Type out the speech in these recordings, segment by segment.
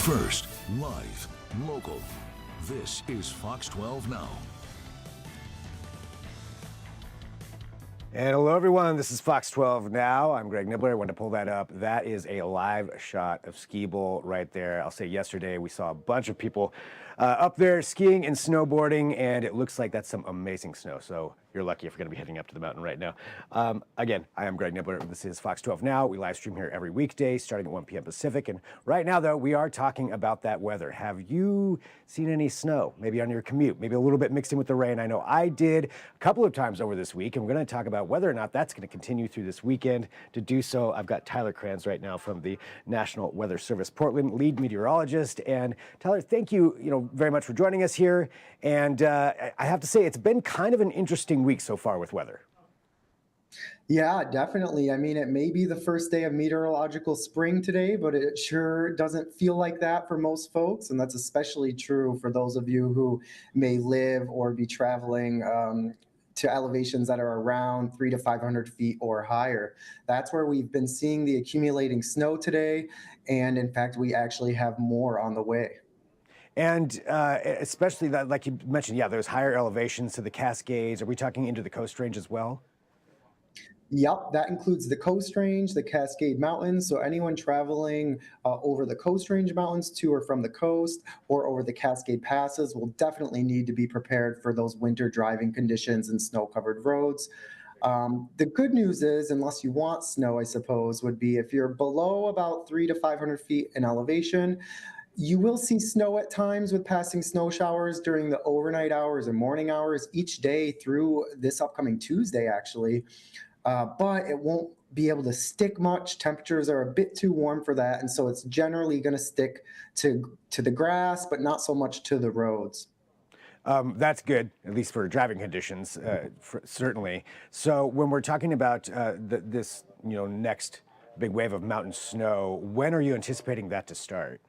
First, live, local. This is Fox 12 Now. And hello, everyone. This is Fox 12 Now. I'm Greg Nibbler. I wanted to pull that up. That is a live shot of Ski Bowl right there. I'll say yesterday we saw a bunch of people up there skiing and snowboarding, and it looks like that's some amazing snow. So you're lucky if you're going to be heading up to the mountain right now. Again, I am Greg Nibbler. This is Fox 12 Now. We live stream here every weekday starting at 1 p.m. Pacific. And right now, though, we are talking about that weather. Have you seen any snow? Maybe on your commute, maybe a little bit mixed in with the rain. I know I did a couple of times over this week, and we're going to talk about whether or not that's going to continue through this weekend. To do so, I've got Tyler Kranz right now from the National Weather Service Portland, lead meteorologist. And Tyler, thank you, very much for joining us here. And I have to say, it's been kind of an interesting week so far with weather. Yeah, definitely. I mean, it may be the first day of meteorological spring today, but it sure doesn't feel like that for most folks. And that's especially true for those of you who may live or be traveling to elevations that are around 300 to 500 feet or higher. That's where we've been seeing the accumulating snow today. And in fact, we actually have more on the way. And especially that, like you mentioned, yeah, those higher elevations to the Cascades. Are we talking into the Coast Range as well? Yep, that includes the Coast Range, the Cascade Mountains. So anyone traveling over the Coast Range Mountains to or from the coast or over the Cascade Passes will definitely need to be prepared for those winter driving conditions and snow-covered roads. The good news is, unless you want snow, I suppose, would be if you're below about 300 to 500 feet in elevation, you will see snow at times with passing snow showers during the overnight hours and morning hours each day through this upcoming Tuesday, actually. But it won't be able to stick much. Temperatures are a bit too warm for that. And so it's generally going to stick to the grass, but not so much to the roads. That's good, at least for driving conditions, certainly. So when we're talking about this, next big wave of mountain snow, when are you anticipating that to start?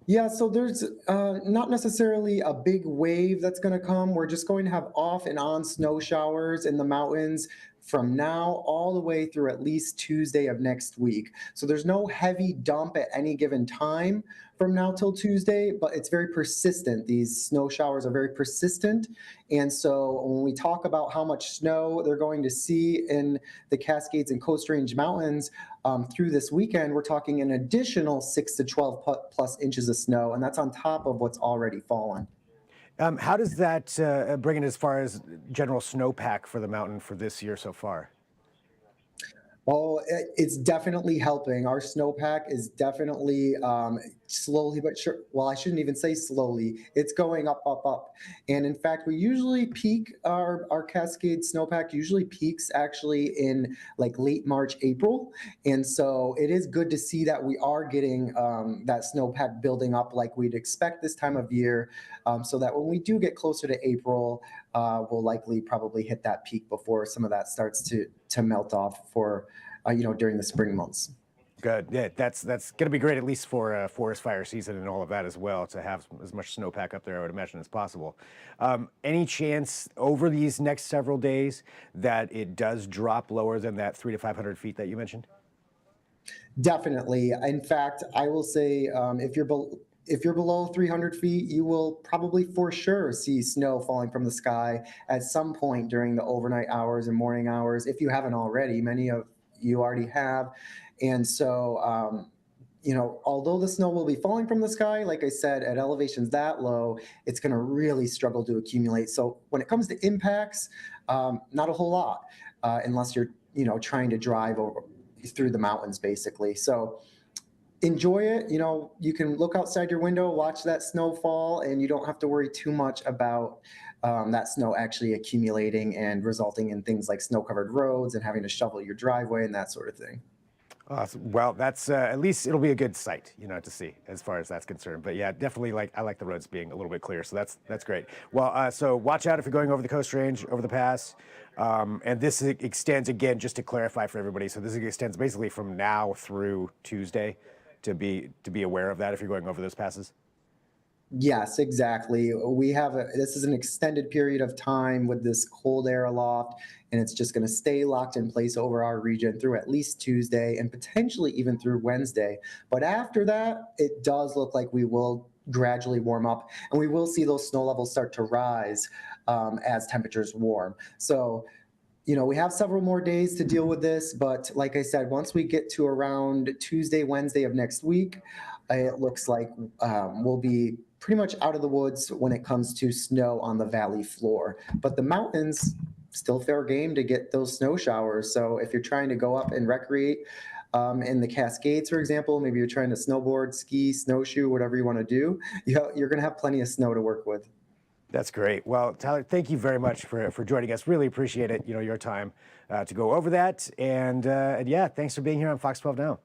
Yeah, so there's not necessarily a big wave that's going to come. We're just going to have off and on snow showers in the mountains from now all the way through at least Tuesday of next week. So there's no heavy dump at any given time from now till Tuesday, but it's very persistent. These snow showers are very persistent. And so when we talk about how much snow they're going to see in the Cascades and Coast Range Mountains through this weekend, we're talking an additional 6 to 12 plus inches of snow, and that's on top of what's already fallen. How does that bring it as far as general snowpack for the mountain for this year so far? Oh, it's definitely helping. Our snowpack is definitely slowly but sure. Well, I shouldn't even say slowly. It's going up, up, up. And in fact, we usually peak our Cascade snowpack usually peaks actually in like late March, April. And so it is good to see that we are getting that snowpack building up like we'd expect this time of year, so that when we do get closer to April, we'll likely probably hit that peak before some of that starts to melt off for during the spring months. Good. Yeah, that's going to be great, at least for forest fire season and all of that as well, to have as much snowpack up there, I would imagine, as possible. Any chance over these next several days that it does drop lower than that 300 to 500 feet that you mentioned? Definitely. In fact, I will say if you're below 300 feet, you will probably for sure see snow falling from the sky at some point during the overnight hours and morning hours. If you haven't already, many of you already have. And so, although the snow will be falling from the sky, like I said, at elevations that low, it's going to really struggle to accumulate. So when it comes to impacts, not a whole lot, unless you're, trying to drive through the mountains, basically. So enjoy it. You can look outside your window, watch that snow fall, and you don't have to worry too much about that snow actually accumulating and resulting in things like snow-covered roads and having to shovel your driveway and that sort of thing. Awesome. Well, that's at least it'll be a good sight, to see as far as that's concerned. But yeah, definitely I like the roads being a little bit clear, so that's great. Well, so watch out if you're going over the Coast Range, over the pass, and this extends again, just to clarify for everybody. So this extends basically from now through Tuesday, to be aware of that if you're going over those passes. Yes, exactly. This is an extended period of time with this cold air aloft, and it's just going to stay locked in place over our region through at least Tuesday and potentially even through Wednesday. But after that, it does look like we will gradually warm up, and we will see those snow levels start to rise as temperatures warm. So we have several more days to deal with this, but like I said, once we get to around Tuesday, Wednesday of next week, it looks like we'll be pretty much out of the woods when it comes to snow on the valley floor. But the mountains, still fair game to get those snow showers. So if you're trying to go up and recreate in the Cascades, for example, maybe you're trying to snowboard, ski, snowshoe, whatever you want to do, you're going to have plenty of snow to work with. That's great. Well, Tyler, thank you very much for joining us. Really appreciate it, your time to go over that. And yeah, thanks for being here on Fox 12 Now.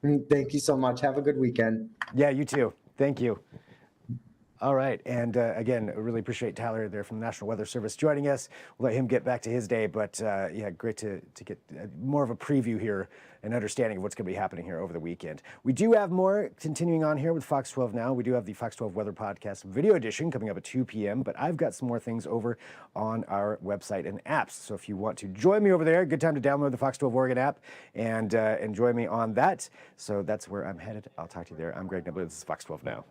Thank you so much. Have a good weekend. Yeah, you too. Thank you. All right. And again, I really appreciate Tyler there from the National Weather Service joining us. We'll let him get back to his day. But yeah, great to get more of a preview here and understanding of what's going to be happening here over the weekend. We do have more continuing on here with Fox 12 Now. We do have the Fox 12 Weather Podcast video edition coming up at 2 p.m. But I've got some more things over on our website and apps. So if you want to join me over there, good time to download the Fox 12 Oregon app and join me on that. So that's where I'm headed. I'll talk to you there. I'm Greg Nibbler. This is Fox 12 Now.